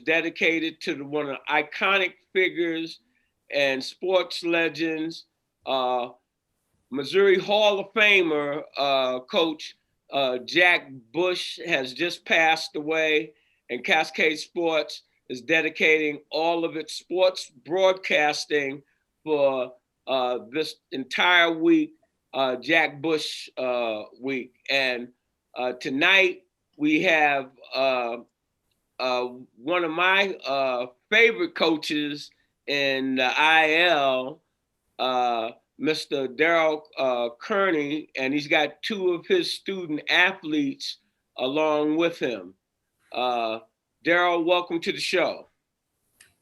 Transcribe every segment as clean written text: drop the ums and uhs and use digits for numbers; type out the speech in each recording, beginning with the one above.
dedicated to one of the iconic figures and sports legends, Missouri Hall of Famer, Coach Jack Bush has just passed away, and Cascade Sports is dedicating all of its sports broadcasting for this entire week, Jack Bush week. And tonight we have one of my favorite coaches in the IL, Mr. Daryl Kearney, and he's got two of his student athletes along with him. Daryl, welcome to the show.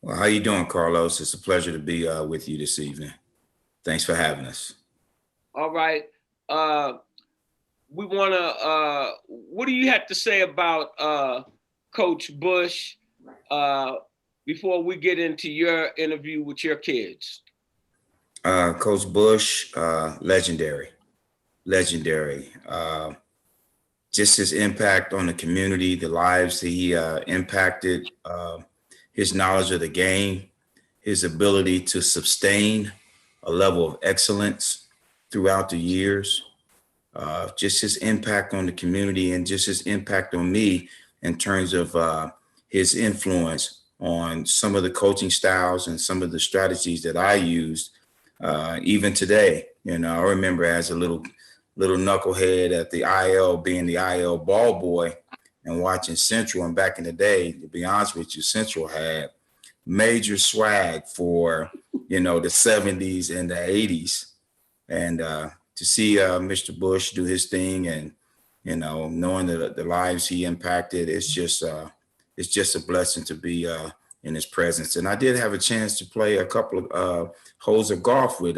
Well, how you doing, Carlos? It's a pleasure to be with you this evening. Thanks for having us. All right. We want to, what do you have to say about Coach Bush before we get into your interview with your kids? Coach Bush, legendary. Just his impact on the community, the lives that he impacted, his knowledge of the game, his ability to sustain a level of excellence throughout the years, just his impact on the community and just his impact on me in terms of his influence on some of the coaching styles and some of the strategies that I used. Even today, I remember as a little knucklehead at the IL, being the IL ball boy and watching Central. And back in the day, to be honest with you, Central had major swag for, the 70s and the 80s. And to see Mr. Bush do his thing and, knowing the lives he impacted, it's just a blessing to be in his presence. And I did have a chance to play a couple of holes of golf with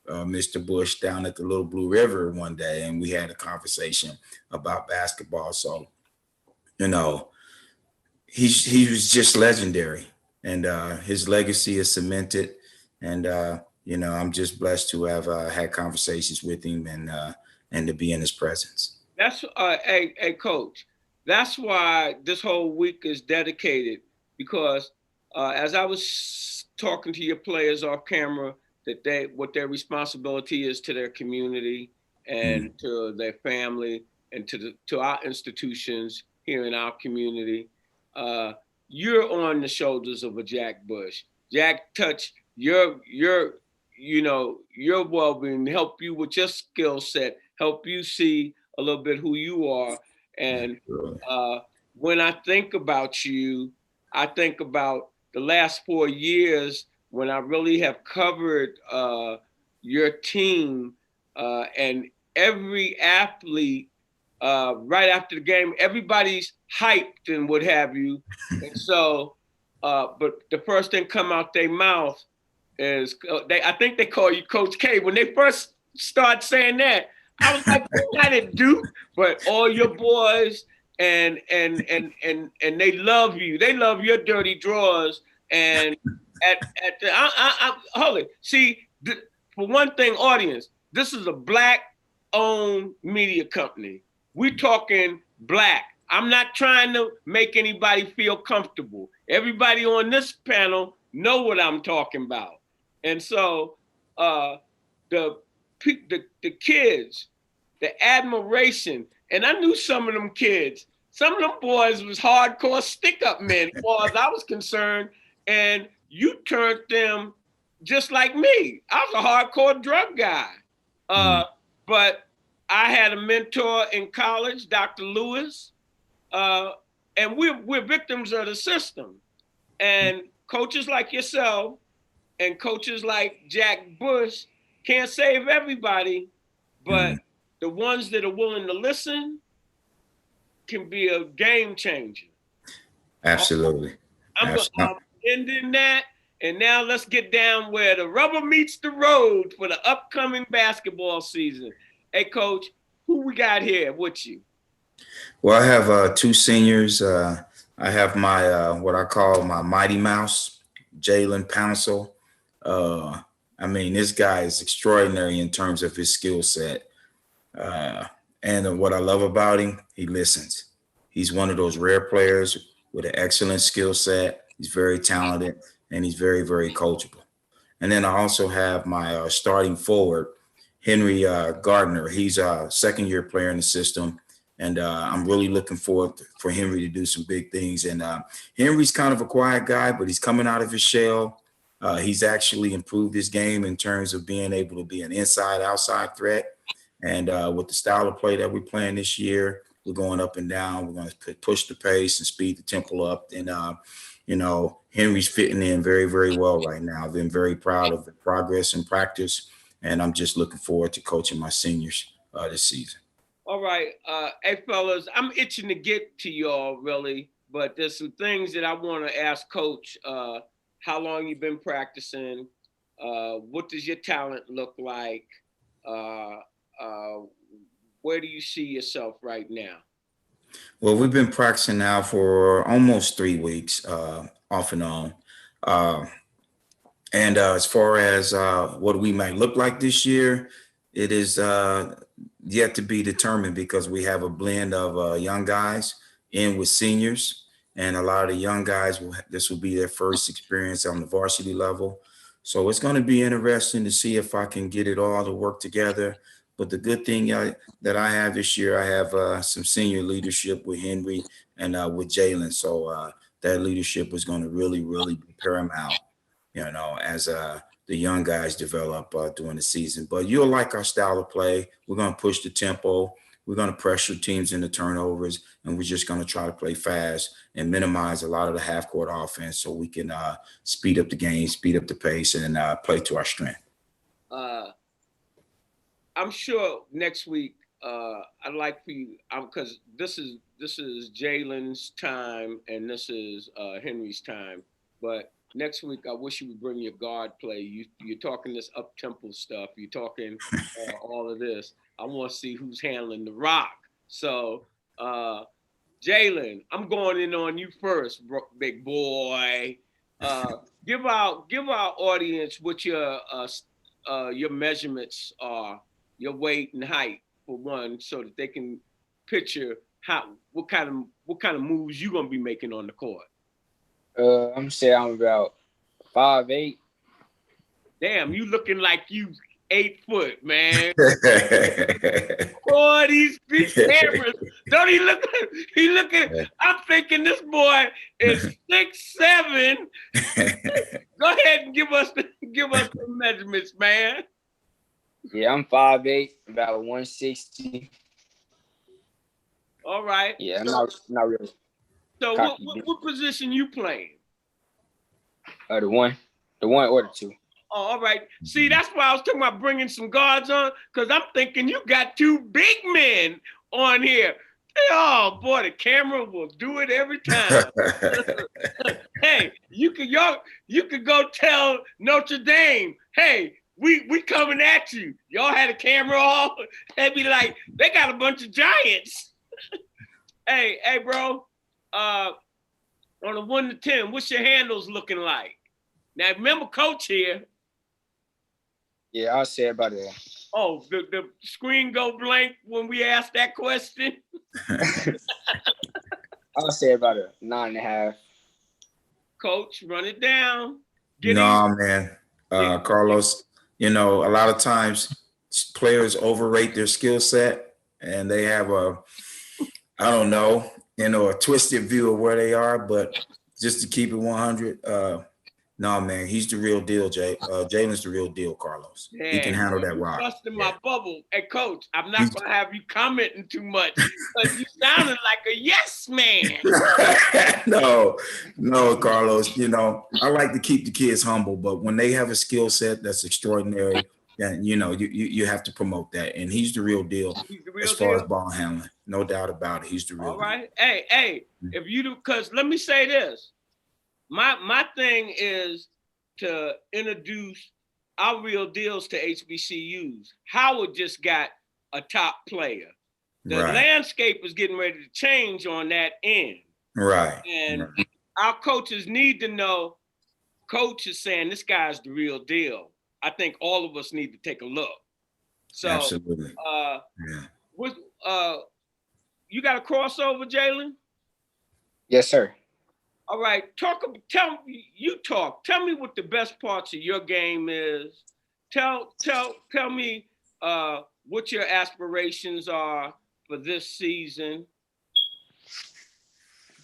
Mr. Bush down at the Little Blue River one day, and we had a conversation about basketball. So, he was just legendary, and his legacy is cemented. And I'm just blessed to have had conversations with him and to be in his presence. That's a coach. That's why this whole week is dedicated, because as I was talking to your players off camera, that what their responsibility is to their community and to their family and to our institutions here in our community. You're on the shoulders of a Jack Bush. Jack touched your well-being, help you with your skill set, help you see a little bit who you are. And when I think about you, I think about the last 4 years when I really have covered your team and every athlete right after the game, everybody's hyped and what have you. And so, but the first thing come out their mouth is, I think they call you Coach K. When they first start saying that, I was like, I didn't do, but all your boys and they love you. They love your dirty drawers. And hold it. See, for one thing, audience, this is a Black-owned media company. We're talking Black. I'm not trying to make anybody feel comfortable. Everybody on this panel know what I'm talking about. And so the kids, the admiration, and I knew some of them kids. Some of them boys was hardcore stick-up men, as far as I was concerned, and you turned them just like me. I was a hardcore drug guy. But I had a mentor in college, Dr. Lewis, and we're victims of the system. And coaches like yourself and coaches like Jack Bush can't save everybody, but the ones that are willing to listen can be a game changer. Absolutely. I'm ending that, and now let's get down where the rubber meets the road for the upcoming basketball season. Hey, Coach, who we got here with you? Well, I have two seniors. I have my what I call my Mighty Mouse, Jalen Pouncil. This guy is extraordinary in terms of his skill set. And what I love about him, he listens. He's one of those rare players with an excellent skill set. He's very talented, and he's very, very coachable. And then I also have my starting forward, Henry Gardner. He's a second-year player in the system, and I'm really looking forward for Henry to do some big things. And Henry's kind of a quiet guy, but he's coming out of his shell. He's actually improved his game in terms of being able to be an inside-outside threat. And with the style of play that we're playing this year, we're going up and down. We're going to push the pace and speed the tempo up. And, Henry's fitting in very, very well right now. I've been very proud of the progress in practice, and I'm just looking forward to coaching my seniors this season. All right. Hey, fellas, I'm itching to get to y'all, really, but there's some things that I want to ask Coach. How long you been practicing? What does your talent look like? Where do you see yourself right now? Well, we've been practicing now for almost 3 weeks, off and on. And as far as what we might look like this year, it is yet to be determined because we have a blend of young guys in with seniors. And a lot of the young guys, this will be their first experience on the varsity level. So it's going to be interesting to see if I can get it all to work together. But the good thing that I have this year, I have some senior leadership with Henry and with Jalen. So that leadership is going to really, really be paramount, as the young guys develop during the season. But you'll like our style of play. We're going to push the tempo. We're going to pressure teams into turnovers, and we're just going to try to play fast and minimize a lot of the half-court offense so we can speed up the game, speed up the pace, and play to our strength. I'm sure next week I'd like for you, because this is Jalen's time and this is Henry's time. But next week I wish you would bring your guard play. You're talking this up-tempo stuff. You're talking all of this. I want to see who's handling the rock. So, Jalen, I'm going in on you first, big boy. Give our audience what your measurements are, your weight and height for one, so that they can picture what kind of moves you're gonna be making on the court. I'm saying I'm about 5'8". Damn, you looking like you 8 foot, man. Boy, these cameras. Don't he look? He looking. I'm thinking this boy is 6'7". Go ahead and give us the measurements, man. Yeah, I'm 5'8", about 160. All right. Yeah, I'm not really. So what position you playing? The one or the two. Oh, all right. See, that's why I was talking about bringing some guards on, because I'm thinking you got 2 big men on here. Oh boy, the camera will do it every time. Hey, you could go tell Notre Dame, hey, we coming at you. Y'all had a camera off. They'd be like, they got a bunch of giants. Hey, bro. On a 1 to 10, what's your handles looking like? Now remember, Coach here. Yeah, I'll say about it. Oh, the screen go blank when we ask that question. I'll say about a 9.5. Coach, run it down. Man. Carlos, a lot of times players overrate their skill set and they have a twisted view of where they are. But just to keep it 100, no, man, he's the real deal, Jalen's the real deal, Carlos. Damn, he can handle that rock. Busting my bubble. Hey, Coach, I'm not going to have you commenting too much because you sounded like a yes man. No, Carlos, I like to keep the kids humble, but when they have a skill set that's extraordinary, then, you have to promote that. And he's the real deal as far as ball handling. No doubt about it. He's the real deal. All right. Hey, if you do, because let me say this. My thing is to introduce our real deals to HBCUs. Howard just got a top player. The landscape is getting ready to change on that end. Right. And our coaches need to know, Coach is saying this guy's the real deal. I think all of us need to take a look. So, absolutely. You got a crossover, Jalen? Yes, sir. All right, tell me what the best parts of your game is. Tell me what your aspirations are for this season.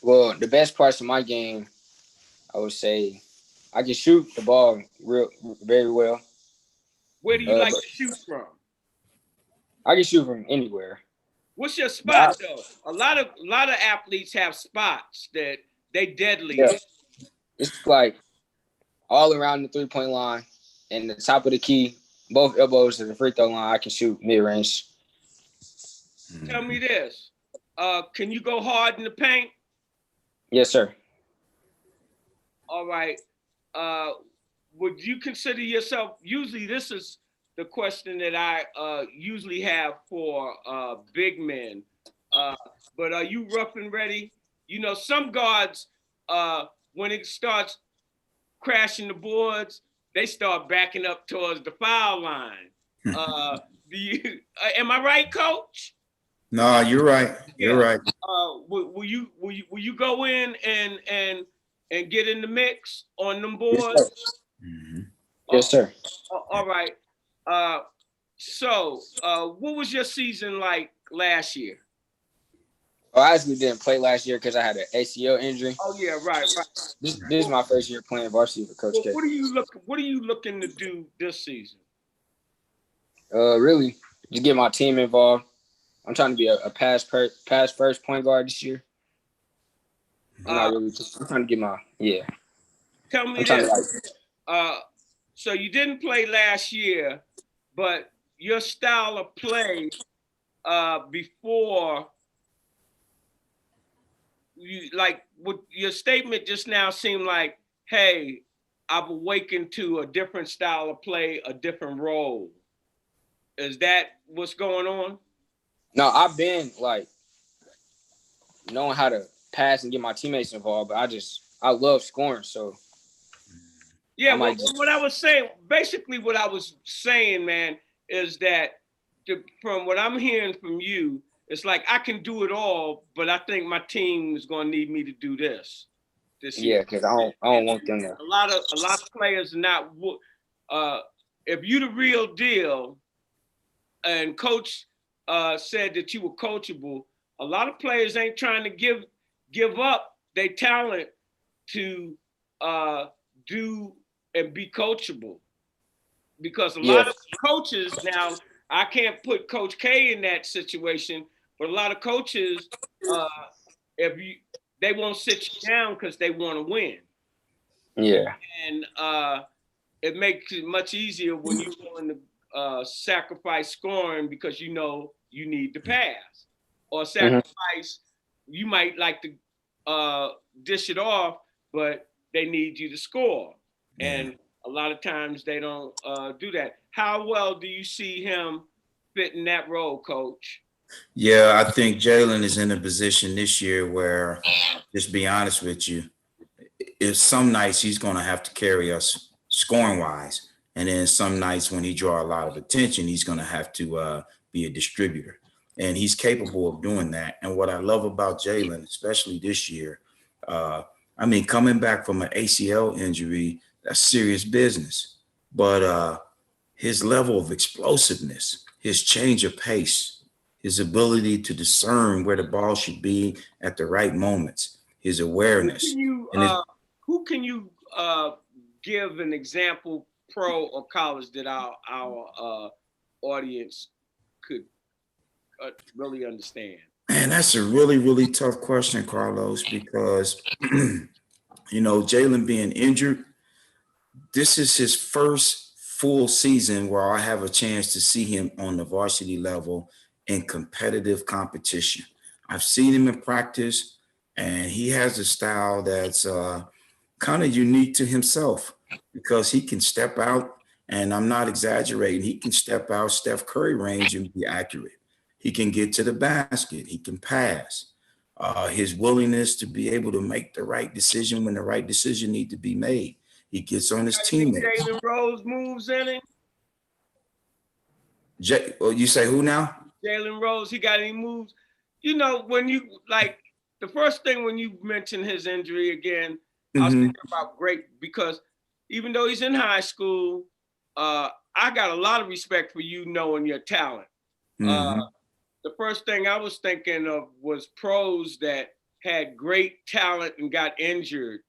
Well, the best parts of my game, I would say, I can shoot the ball very well. Where do you like But to shoot from? I can shoot from anywhere. What's your But I, spot though? A lot of athletes have spots that they deadly yeah, at. it's like all around the 3-point line and the top of the key, both elbows to the free throw line. I can shoot mid range. Tell me this. Can you go hard in the paint? Yes, sir. All right. Would you consider yourself, usually this is the question that I usually have for big men, but are you rough and ready? You know, some guards, when it starts crashing the boards, they start backing up towards the foul line. Do you, am I right, coach? No, you're right. You're Yeah. right. Will you go in and get in the mix on them Yes, boards? sir. Mhm. Yes, sir. All right. So what was your season like last year? Well, I actually didn't play last year because I had an ACL injury. Oh yeah, right. This is my first year playing varsity for Coach Well, K. what are you looking to do this season? Really, just get my team involved. I'm trying to be a pass first point guard this year. I'm not really. I'm trying to get my Tell me I'm trying to this. So you didn't play last year, but your style of play before you, like, what your statement just now seemed like, hey, I've awakened to a different style of play, a different role. Is that what's going on? No, I've been like knowing how to pass and get my teammates involved, but I love scoring, so Yeah, I well, might just what I was saying, basically what I was saying, man, is that from what I'm hearing from you, it's like I can do it all, but I think my team is going to need me to do this year. because I don't want them to. A lot of players are not. If you the real deal, and coach said that you were coachable, a lot of players ain't trying to give up their talent to do and be coachable, because a lot of coaches now, I can't put Coach K in that situation, but a lot of coaches, if you they won't sit you down because they want to win. Yeah. And it makes it much easier when you're willing to sacrifice scoring because you know you need to pass, or sacrifice. You might like to dish it off, but they need you to score. And a lot of times they don't do that. How well do you see him fit in that role, Coach? Yeah, I think Jalen is in a position this year where, just be honest with you, if some nights he's going to have to carry us scoring wise, and then some nights when he draw a lot of attention, he's going to have to be a distributor, and he's capable of doing that. And what I love about Jalen, especially this year, I mean, coming back from an ACL injury, that's serious business. But his level of explosiveness, his change of pace, his ability to discern where the ball should be at the right moments, his awareness, and his Who can you give an example, pro or college, that our audience could really understand? Man, that's a really, really tough question, Carlos, because Jalen being injured, this is his first full season where I have a chance to see him on the varsity level in competitive competition. I've seen him in practice, and he has a style that's kind of unique to himself because he can step out, and I'm not exaggerating, he can step out Steph Curry range and be accurate. He can get to the basket. He can pass. His willingness to be able to make the right decision when the right decision need to be made. He gets on his teammates. Jalen Rose moves in it. You say who now? Jalen Rose, he got any moves? You know, when you like the first thing when you mentioned his injury again, I was thinking about great, because even though he's in high school, I got a lot of respect for you knowing your talent. The first thing I was thinking of was pros that had great talent and got injured,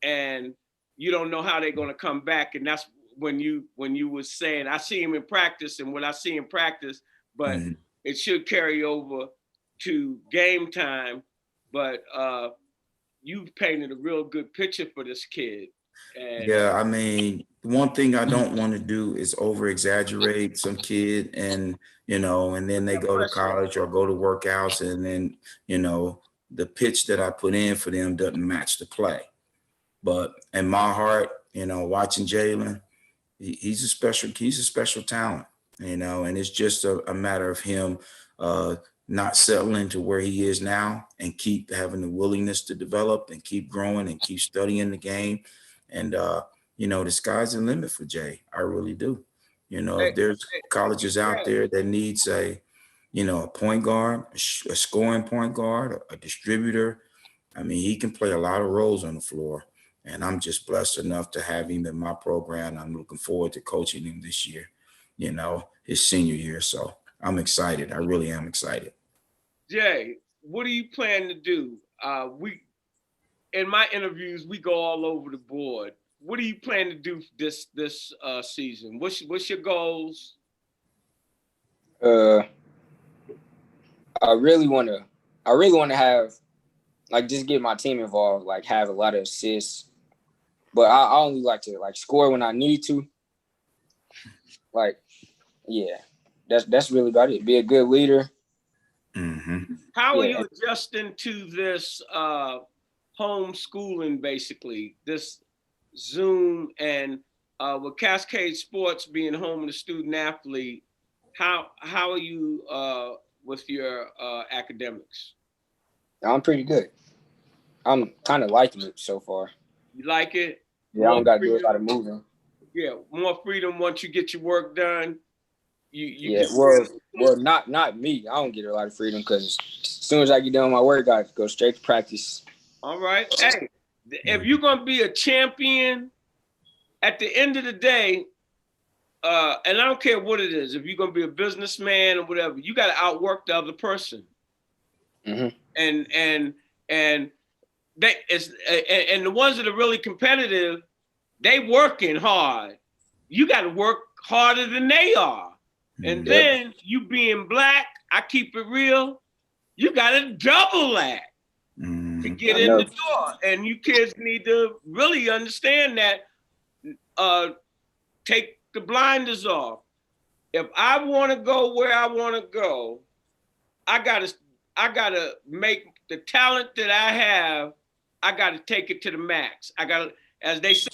and you don't know how they're going to come back. And that's when you was saying, I see him in practice, and what I see in practice, but it should carry over to game time. But you've painted a real good picture for this kid. And yeah, I mean, one thing I don't want to do is over exaggerate some kid, and and then they go to college or go to workouts, and then the pitch that I put in for them doesn't match the play. But in my heart, watching Jalen, he's a special talent, and it's just a matter of him not settling to where he is now, and keep having the willingness to develop and keep growing and keep studying the game. And the sky's the limit for Jay. I really do. If there's colleges out there that needs a point guard, a scoring point guard, a distributor, I mean, he can play a lot of roles on the floor. And I'm just blessed enough to have him in my program. I'm looking forward to coaching him this year, his senior year. So I'm excited. I really am excited. Jay, what do you plan to do? In my interviews, we go all over the board. What do you plan to do this season? What's your goals? I really want to have, like, just get my team involved, like have a lot of assists. But I only like to score when I need to. Like, yeah, that's really about it. Be a good leader. How are you adjusting to this homeschooling, basically, this Zoom, and with Cascade Sports being home of the student athlete? How are you with your academics? I'm pretty good. I'm kind of liking it so far. You like it? Yeah, I don't got to do a lot of moving. Yeah, more freedom once you get your work done. Well, not me. I don't get a lot of freedom, because as soon as I get done with my work, I go straight to practice. All right. Hey, if you're gonna be a champion, at the end of the day, and I don't care what it is, if you're gonna be a businessman or whatever, you got to outwork the other person. And the ones that are really competitive, they working hard. You got to work harder than they are. And then you being black, I keep it real, you got to double that to get in the door. And you kids need to really understand that. Take the blinders off. If I want to go where I want to go, I gotta make the talent that I have, I gotta take it to the max. I gotta, as they say,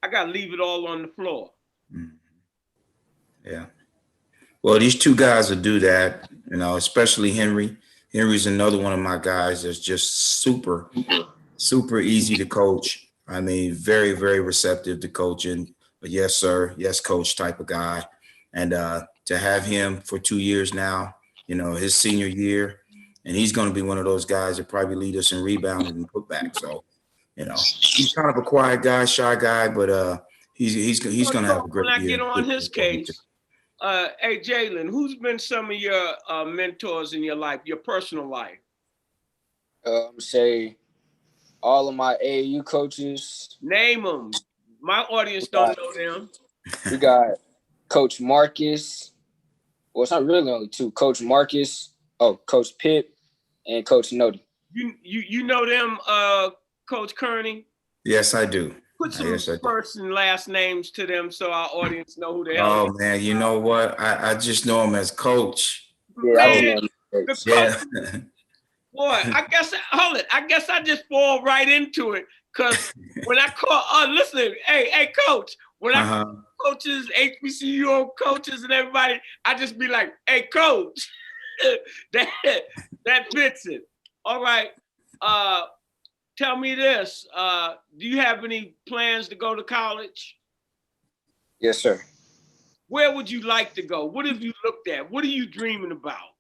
I gotta leave it all on the floor. Yeah. Well, these two guys will do that, especially Henry. Henry's another one of my guys that's just super, super easy to coach. I mean, very, very receptive to coaching. But yes, sir, yes, coach type of guy. And to have him for 2 years now, his senior year, and he's going to be one of those guys that probably lead us in rebounding and putback. So, he's kind of a quiet guy, shy guy, but he's going to have a great year. When I get on his case, hey, Jalen, who's been some of your mentors in your life, your personal life? Say all of my AAU coaches. Name them. My audience don't know them. We got Coach Marcus. Well, it's not really only two. Coach Marcus, Coach Pip, and Coach Nody. You know them, Coach Kearney? Yes, I do. Put some first and last names to them so our audience know who they are. Oh, man, you know what? I just know him as Coach. Yeah, Boy, I guess I just fall right into it. Because when I call, listen, hey, Coach, when I call coaches, HBCU coaches and everybody, I just be like, hey, Coach, that fits it. All right. Tell me this. Do you have any plans to go to college? Yes, sir. Where would you like to go? What have you looked at? What are you dreaming about?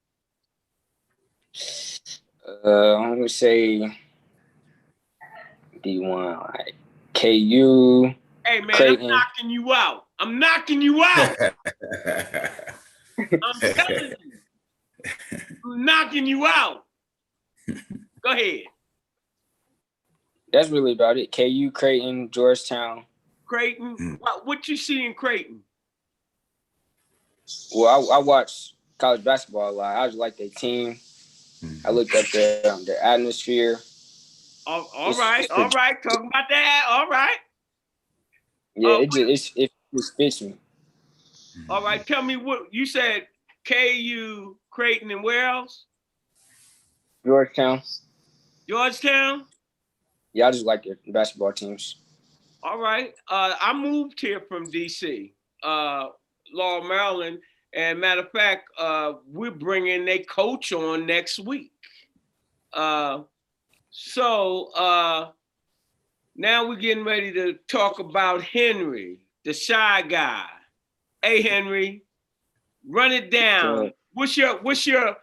I'm gonna say D1, like KU, Hey man, Creighton. I'm knocking you out. I'm knocking you out. I'm telling you. I'm knocking you out. Go ahead. That's really about it. KU, Creighton, Georgetown. Creighton. What you see in Creighton? Well, I watch college basketball a lot. I just like their team. I looked up their atmosphere. All right. Talking about that. All right. Yeah, it just fits me. All right. Tell me what you said. KU, Creighton, and where else? Georgetown. Georgetown. Yeah, I just like their basketball teams. All right. I moved here from DC, Laurel, Maryland. And matter of fact, we're bringing a coach on next week. So now we're getting ready to talk about Henry, the shy guy. Hey, Henry, run it down. What's the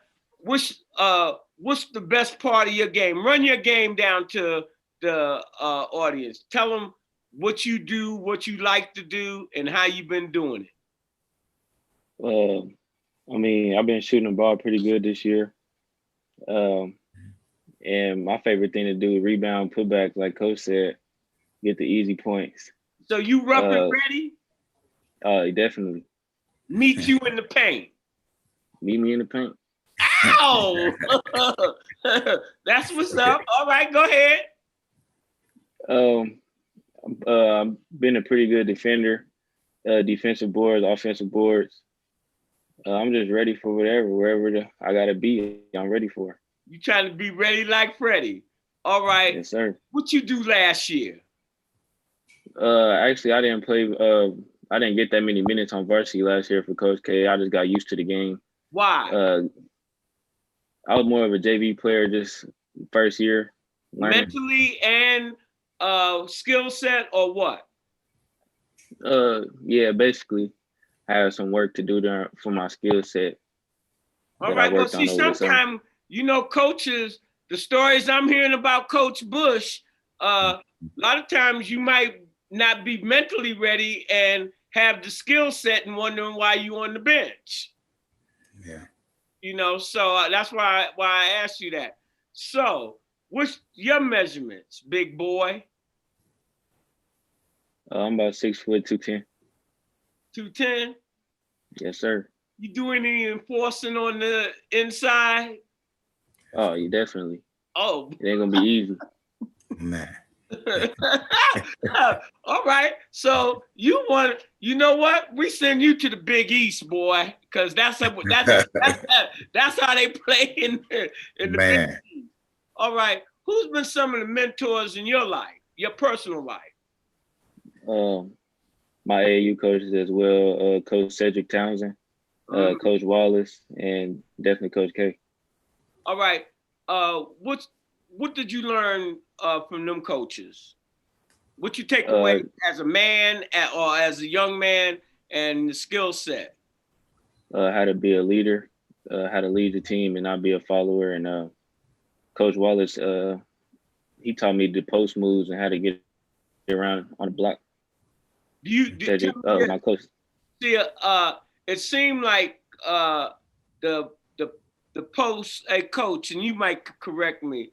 best part of your game? Run your game down to the audience. Tell them what you do, what you like to do, and how you've been doing it. I mean, I've been shooting the ball pretty good this year. And my favorite thing to do is rebound, put back, like Coach said, get the easy points. So you rough and ready? Definitely. Meet you in the paint. Meet me in the paint. Ow! That's what's up. All right, go ahead. I've been a pretty good defender, defensive boards, offensive boards. I'm just ready for wherever I gotta be. I'm ready for. You trying to be ready like Freddie? All right. Yes, sir. What you do last year? Actually, I didn't play. I didn't get that many minutes on varsity last year for Coach K. I just got used to the game. Why? I was more of a JV player, just first year. Learning. Mentally and skill set, or what? Yeah, basically, I have some work to do there for my skill set. All right. Well, see, sometimes coaches. The stories I'm hearing about Coach Bush, a lot of times you might not be mentally ready and have the skill set and wondering why you on the bench. Yeah. So that's why I asked you that. So, what's your measurements, big boy? I'm about 6 foot 210. 210? Yes, sir. You do any enforcing on the inside? Oh, you definitely. Oh. It ain't gonna be easy. Man. All right. So you know what? We send you to the Big East, boy, because that's how they play in the Man. Big East. All right. Who's been some of the mentors in your life, your personal life? My AAU coaches as well, Coach Cedric Townsend, Coach Wallace, and definitely Coach K. All right. What did you learn from them coaches? What you take away as a man or as a young man and the skill set? How to be a leader, how to lead the team and not be a follower. And Coach Wallace, he taught me the post moves and how to get around on the block. My coach. See, it seemed like the post, a coach, and you might correct me.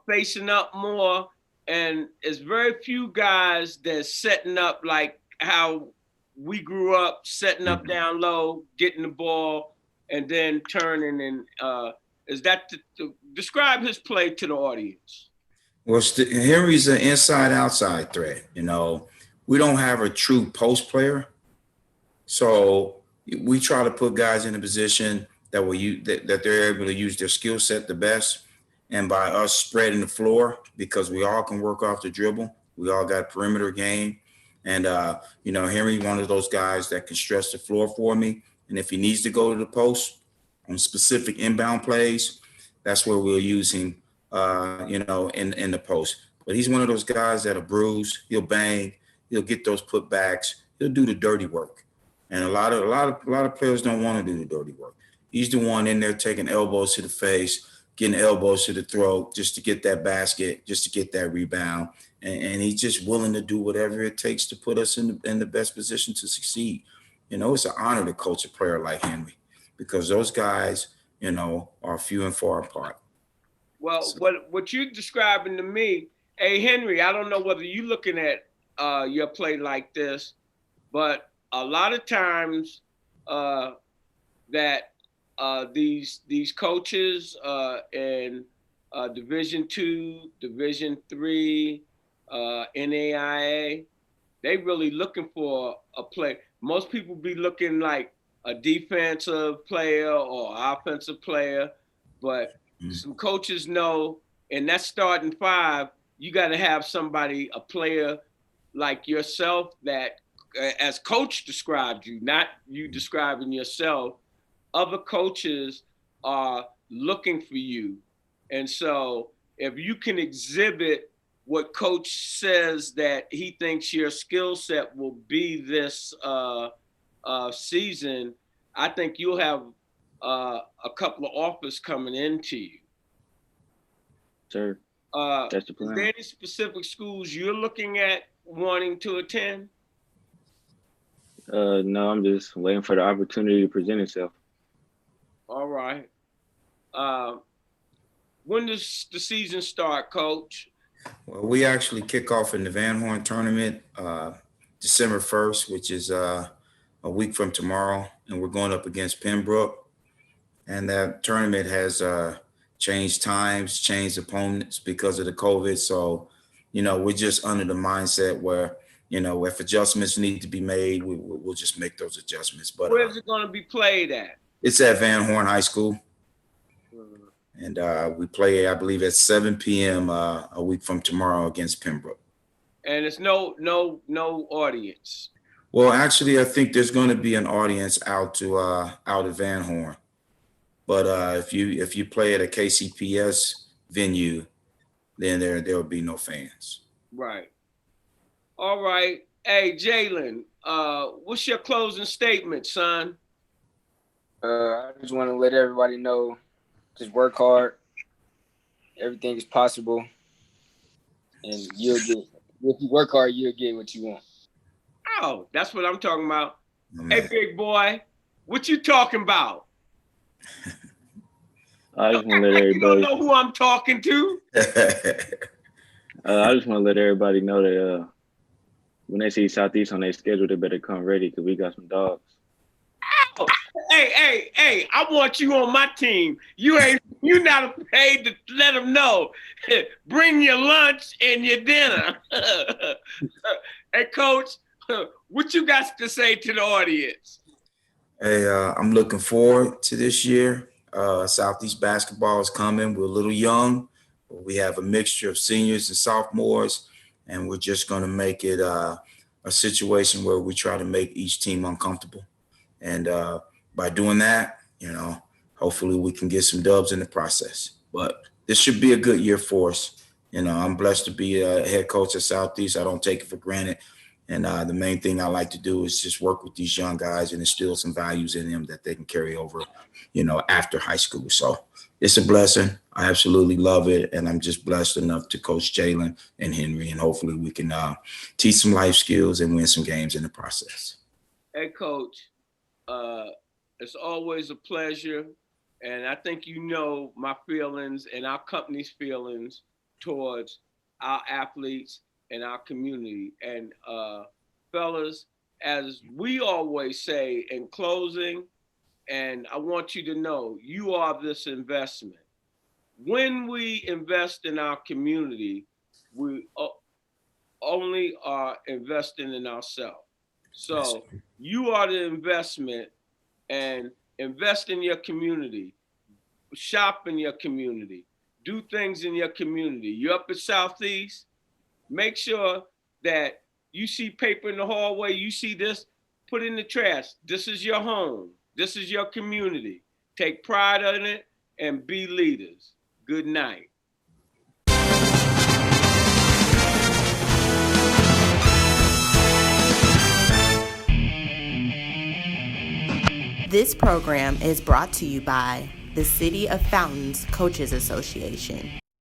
Facing up more, and it's very few guys that's setting up like how we grew up, setting up down low, getting the ball, and then turning. And is that to describe his play to the audience? Well, Henry's an inside-outside threat. We don't have a true post player, so we try to put guys in a position that they're able to use their skill set the best. And by us spreading the floor, because we all can work off the dribble, we all got perimeter game. And, Henry, one of those guys that can stretch the floor for me. And if he needs to go to the post on specific inbound plays, that's where we'll use him, in the post. But he's one of those guys that'll bruise, he'll bang, he'll get those putbacks, he'll do the dirty work. And a lot of players don't want to do the dirty work. He's the one in there taking elbows to the face, getting elbows to the throat just to get that basket, just to get that rebound. And he's just willing to do whatever it takes to put us in the best position to succeed. You know, it's an honor to coach a player like Henry because those guys, you know, are few and far apart. Well, so, what you're describing to me, hey, Henry, I don't know whether you're looking at your play like this, but a lot of times that these coaches in Division II, Division III, NAIA, they really looking for a play. Most people be looking like a defensive player or offensive player, but some coaches know in that starting five, you got to have somebody, a player like yourself that, as coach described you, not you describing yourself, other coaches are looking for you. And so if you can exhibit what coach says that he thinks your skill set will be this season, I think you'll have a couple of offers coming into you. Sure. That's the plan. Is there any specific schools you're looking at wanting to attend? No, I'm just waiting for the opportunity to present itself. All right. When does the season start, Coach? Well, we actually kick off in the Van Horn tournament December 1st, which is a week from tomorrow, and we're going up against Pembroke. And that tournament has changed times, changed opponents because of the COVID. So, you know, we're just under the mindset where, you know, if adjustments need to be made, we'll just make those adjustments. But where is it going to be played at? It's at Van Horn High School. And we play, I believe, at 7 p.m. A week from tomorrow against Pembroke. And it's no audience. Well, actually, I think there's going to be an audience out at Van Horn. But if you play at a KCPS venue, then there will be no fans. Right. All right. Hey, Jalen, what's your closing statement, son? I just want to let everybody know, just work hard. Everything is possible. And if you work hard, you'll get what you want. Oh, that's what I'm talking about. Hey, big boy, what you talking about? I just want to let everybody. You don't know who I'm talking to? I just want to let everybody know that when they see Southeast on their schedule, they better come ready because we got some dogs. Oh, hey, I want you on my team. You're not paid to let them know. Bring your lunch and your dinner. Hey, Coach, what you got to say to the audience? Hey, I'm looking forward to this year. Southeast basketball is coming. We're a little young, but we have a mixture of seniors and sophomores, and we're just going to make it a situation where we try to make each team uncomfortable. And by doing that, you know, hopefully we can get some dubs in the process. But this should be a good year for us. You know, I'm blessed to be a head coach at Southeast. I don't take it for granted. And the main thing I like to do is just work with these young guys and instill some values in them that they can carry over, you know, after high school. So it's a blessing. I absolutely love it. And I'm just blessed enough to coach Jalen and Henry. And hopefully we can teach some life skills and win some games in the process. Hey, Coach, it's always a pleasure. And I think you know my feelings and our company's feelings towards our athletes and our community. And fellas, as we always say in closing, and I want you to know, you are this investment. When we invest in our community, we only are investing in ourselves. So you are the investment, and invest in your community, shop in your community, do things in your community. You're up at Southeast, make sure that you see paper in the hallway, you see this, put it in the trash. This is your home. This is your community. Take pride in it and be leaders. Good night. This program is brought to you by the City of Fountains Coaches Association.